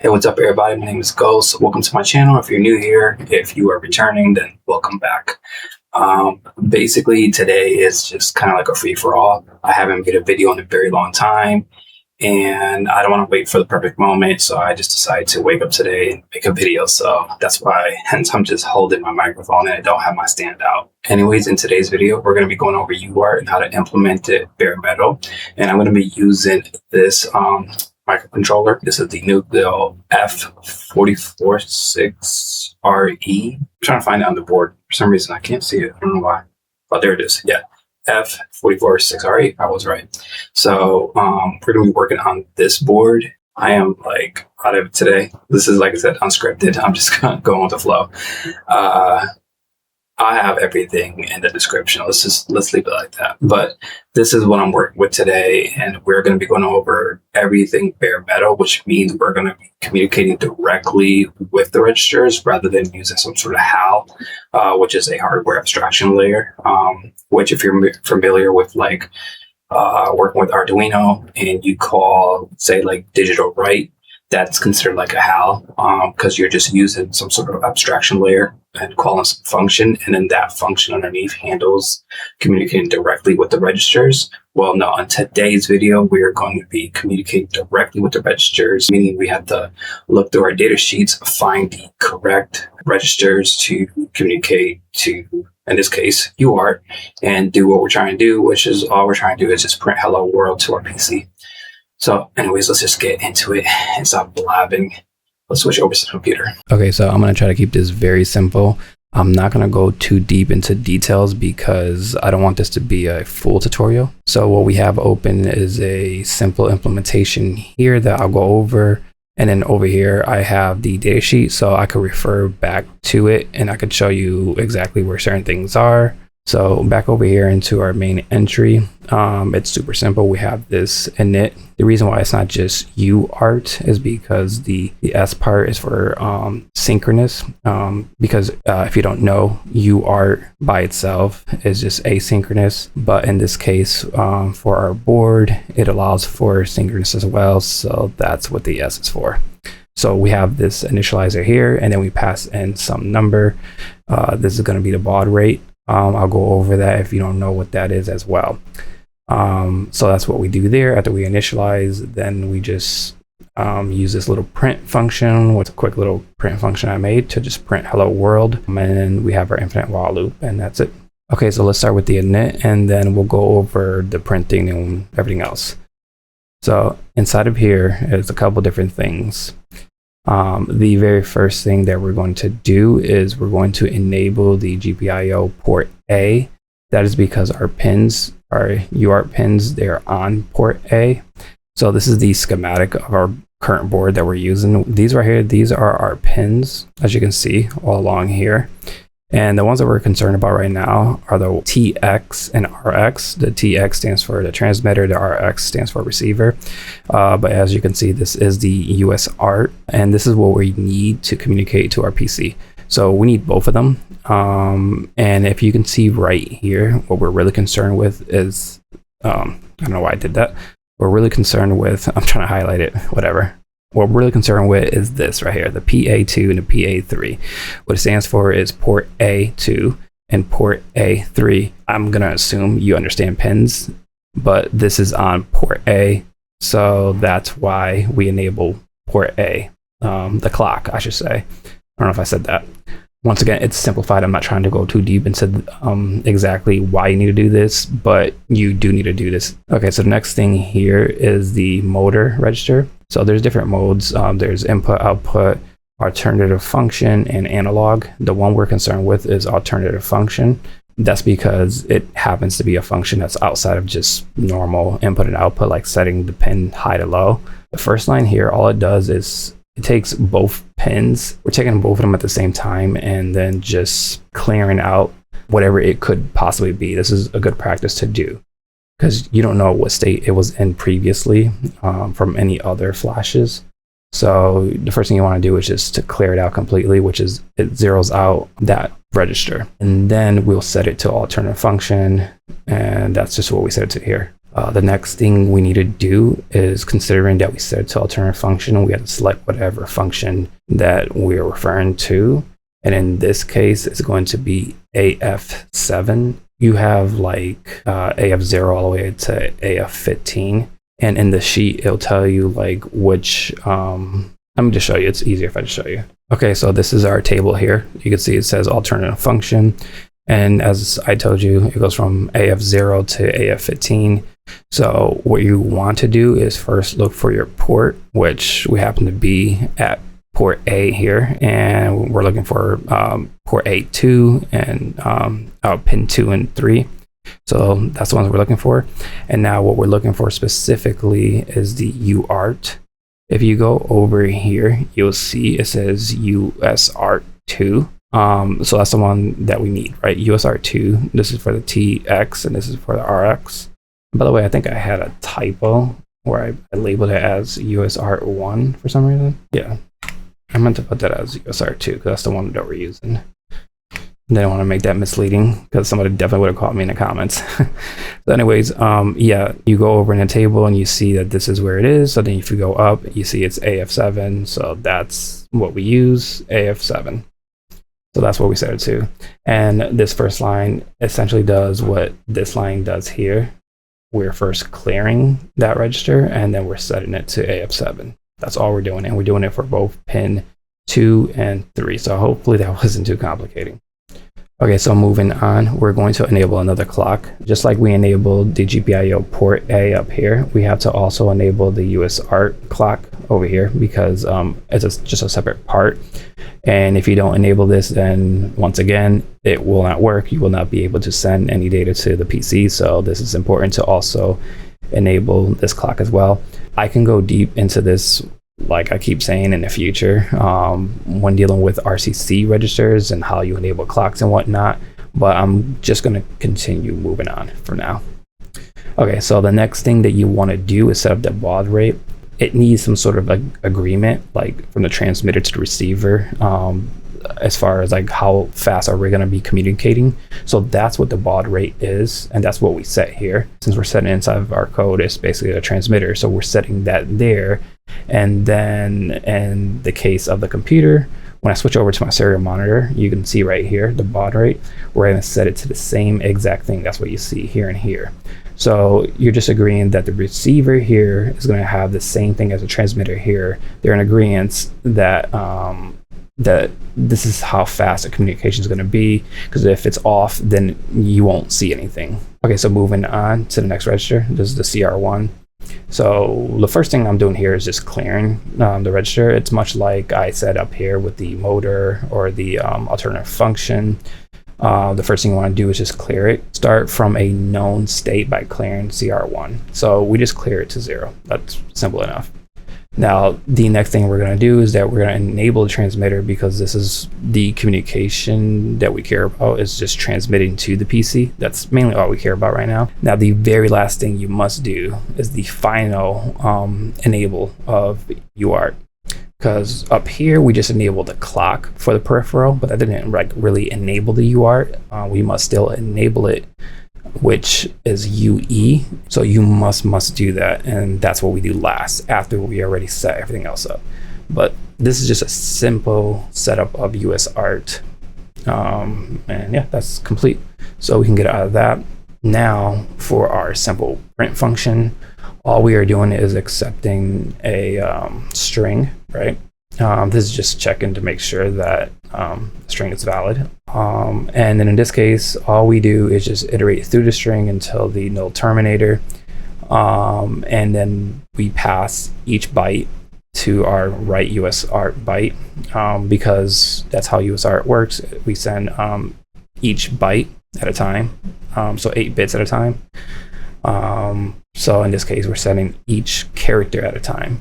Hey, what's up, everybody? My name is Ghost. Welcome to my channel. If you're new here, if you are returning, then welcome back. Basically, today is just kind of like a free-for-all. I haven't made a video in a very long time, and I don't want to wait for the perfect moment, so I just decided to wake up today and make a video. So that's why, hence, I'm just holding my microphone and I don't have my stand out. Anyways, in today's video, we're going to be going over UART and how to implement it bare metal, and I'm going to be using this microcontroller. This is the Nucleo F446RE. I'm trying to find it on the board. For some reason, I can't see it. I don't know why. Oh, there it is. Yeah, F446RE. I was right. So we're going to be working on this board. I am like out of it today. This is, like I said, unscripted. I'm just going to go on the flow. I have everything in the description. Let's leave it like that. But this is what I'm working with today, and we're going to be going over everything bare metal, which means we're going to be communicating directly with the registers rather than using some sort of HAL, which is a hardware abstraction layer. Which, if you're familiar with like working with Arduino and you call, say, like digital write, that's considered like a HAL because you're just using some sort of abstraction layer and calling some function, and then that function underneath handles communicating directly with the registers. Well, no, on today's video, we are going to be communicating directly with the registers, meaning we have to look through our data sheets, find the correct registers to communicate to, in this case, UART, and do what we're trying to do, which is all we're trying to do is just print hello world to our PC. So anyways, let's just get into it and stop blabbing. Let's switch over to the computer. Okay, so I'm going to try to keep this very simple. I'm not going to go too deep into details because I don't want this to be a full tutorial. So what we have open is a simple implementation here that I'll go over. And then over here, I have the data sheet, so I could refer back to it and I could show you exactly where certain things are. So back over here into our main entry, it's super simple. We have this init. The reason why it's not just UART is because the S part is for synchronous. Because if you don't know, UART by itself is just asynchronous. But in this case, for our board, it allows for synchronous as well. So that's what the S is for. So we have this initializer here, and then we pass in some number. This is going to be the baud rate. I'll go over that if you don't know what that is as well. So that's what we do there. After we initialize, then we just use this little print function with a quick little print function I made to just print hello world. And then we have our infinite while loop, and that's it. Okay, so let's start with the init, and then we'll go over the printing and everything else. So inside of here is a couple different things. The very first thing that we're going to do is we're going to enable the GPIO port A. That is because our pins, our UART pins, they're on port A. So this is the schematic of our current board that we're using. These right here, these are our pins, as you can see all along here. And the ones that we're concerned about right now are the TX and RX. The TX stands for the transmitter, the RX stands for receiver. But as you can see, this is the UART, and this is what we need to communicate to our PC. So we need both of them. And if you can see right here, what we're really concerned with is, I don't know why I did that. We're really concerned with, I'm trying to highlight it, whatever. What we're really concerned with is this right here, the PA2 and the PA3. What it stands for is port A2 and port A3. I'm going to assume you understand pins, but this is on port A. So that's why we enable port A, the clock, I should say. I don't know if I said that. Once again, it's simplified. I'm not trying to go too deep into exactly why you need to do this, but you do need to do this. Okay, so the next thing here is the motor register. So there's different modes. There's input, output, alternative function, and analog. The one we're concerned with is alternative function. That's because it happens to be a function that's outside of just normal input and output, like setting the pin high to low. The first line here, all it does is it takes both pins. We're taking both of them at the same time and then just clearing out whatever it could possibly be. This is a good practice to do because you don't know what state it was in previously from any other flashes. So the first thing you want to do is just to clear it out completely, which is it zeroes out that register. And then we'll set it to alternative function. And that's just what we set it to here. The next thing we need to do is, considering that we set it to alternative function, we have to select whatever function that we're referring to. And in this case, it's going to be AF7. You have like AF0 all the way to AF15. And in the sheet, it'll tell you like which, let me just show you. It's easier if I just show you. Okay, so this is our table here. You can see it says alternative function. And as I told you, it goes from AF0 to AF15. So what you want to do is first look for your port, which we happen to be at port A here. And we're looking for port A2 and pin 2 and 3. So that's the ones we're looking for. And now what we're looking for specifically is the UART. If you go over here, you'll see it says USART2. So that's the one that we need, right? USART2. This is for the TX and this is for the RX. By the way, I think I had a typo where I labeled it as USART1 for some reason. Yeah, I meant to put that as USART2 because that's the one that we're using. Didn't want to make that misleading because somebody definitely would have caught me in the comments. So anyways, yeah, you go over in the table and you see that this is where it is. So then if you go up, you see it's AF7. So that's what we use, AF7. So that's what we set it to. And this first line essentially does what this line does here. We're first clearing that register and then we're setting it to AF7. That's all we're doing. And we're doing it for both pin 2 and 3. So hopefully that wasn't too complicating. Okay, so moving on, we're going to enable another clock. Just like we enabled the GPIO port A up here, we have to also enable the USART clock over here because it's just a separate part. And if you don't enable this, then once again, it will not work. You will not be able to send any data to the PC. So this is important to also enable this clock as well. I can go deep into this, like I keep saying, in the future when dealing with RCC registers and how you enable clocks and whatnot, but I'm just going to continue moving on for now. Okay, so the next thing that you want to do is set up the baud rate. It needs some sort of like agreement, like from the transmitter to the receiver, as far as like how fast are we going to be communicating. So that's what the baud rate is, and that's what we set here. Since we're setting inside of our code, it's basically a transmitter, so we're setting that there. And then in the case of the computer, when I switch over to my serial monitor, you can see right here the baud rate. We're going to set it to the same exact thing. That's what you see here and here. So you're just agreeing that the receiver here is going to have the same thing as the transmitter here. They're in agreement that that this is how fast the communication is going to be, because if it's off, then you won't see anything. Okay, so moving on to the next register. This is the CR1. So the first thing I'm doing here is just clearing the register. It's much like I said up here with the motor or the alternative function. The first thing you want to do is just clear it. Start from a known state by clearing CR1. So we just clear it to 0. That's simple enough. Now, the next thing we're going to do is that we're going to enable the transmitter, because this is the communication that we care about, is just transmitting to the PC. That's mainly all we care about right now. Now, the very last thing you must do is the final enable of UART. Because up here, we just enabled the clock for the peripheral, but that didn't like really enable the UART. We must still enable it, which is UE. So you must do that. And that's what we do last, after we already set everything else up. But this is just a simple setup of USART. And yeah, that's complete. So we can get out of that. Now for our simple print function, all we are doing is accepting a string, right? This is just checking to make sure that the string is valid. And then in this case, all we do is just iterate through the string until the null terminator. And then we pass each byte to our write USART byte, because that's how USART works. We send each byte at a time, so 8 bits at a time. So in this case, we're sending each character at a time.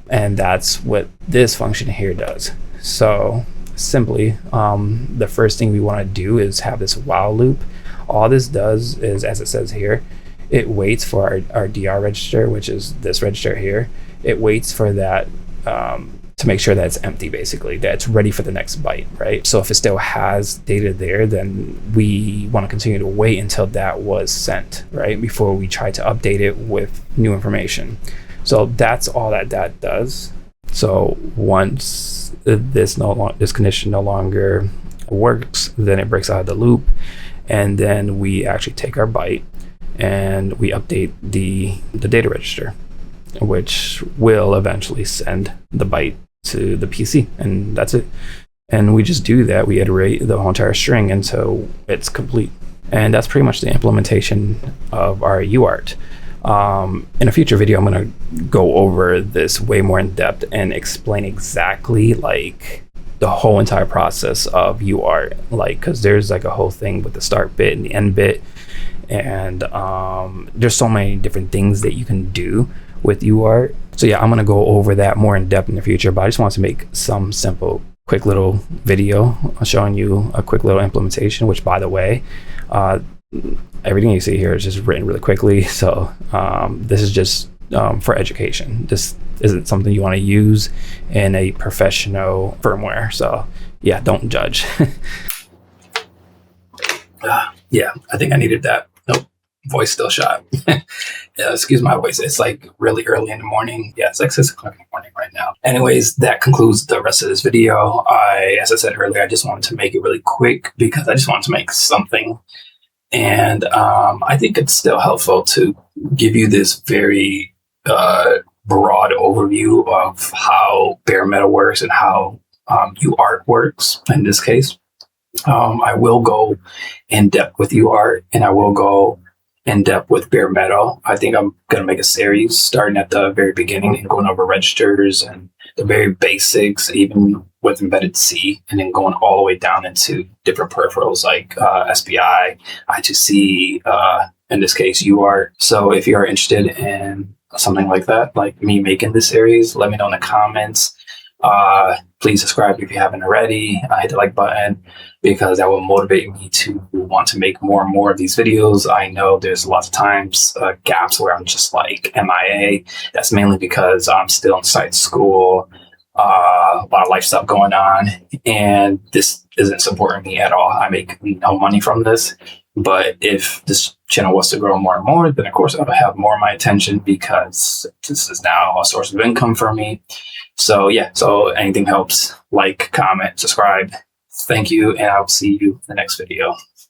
And that's what this function here does. So simply, the first thing we want to do is have this while loop. All this does is, as it says here, it waits for our DR register, which is this register here. It waits for that to to make sure that it's empty, basically, that it's ready for the next byte, right? So if it still has data there, then we want to continue to wait until that was sent, right, before we try to update it with new information. So that's all that does. So once this condition no longer works, then it breaks out of the loop, and then we actually take our byte and we update the data register, which will eventually send the byte to the PC, and that's it. And we just do that. We iterate the whole entire string until it's complete. And that's pretty much the implementation of our UART. In a future video, I'm going to go over this way more in depth and explain exactly like the whole entire process of UART, like, because there's like a whole thing with the start bit and the end bit, and there's so many different things that you can do with UART. So yeah, I'm going to go over that more in depth in the future, but I just want to make some simple, quick little video showing you a quick little implementation, which, by the way, everything you see here is just written really quickly. So this is just for education. This isn't something you want to use in a professional firmware. So yeah, don't judge. Yeah, I think I needed that. Nope, voice still shot. Yeah, excuse my voice. It's like really early in the morning. Yeah, it's like 6 o'clock in the morning right now. Anyways, that concludes the rest of this video. As I said earlier, I just wanted to make it really quick because I just wanted to make something. And I think it's still helpful to give you this very broad overview of how bare metal works and how UART works in this case. I will go in depth with UART, and I will go in depth with bare metal. I think I'm going to make a series starting at the very beginning and going over registers and the very basics, even with embedded C, and then going all the way down into different peripherals like SPI, I2C, in this case, UART. So if you are interested in something like that, like me making this series, let me know in the comments. Please subscribe if you haven't already. Hit the like button because that will motivate me to want to make more and more of these videos. I know there's lots of times gaps where I'm just like MIA. That's mainly because I'm still inside school, a lot of life stuff going on, and this isn't supporting me at all. I make no money from this. But if this channel was to grow more and more, then of course I'll have more of my attention because this is now a source of income for me. So yeah, so anything helps. Like, comment, subscribe. Thank you, and I'll see you in the next video.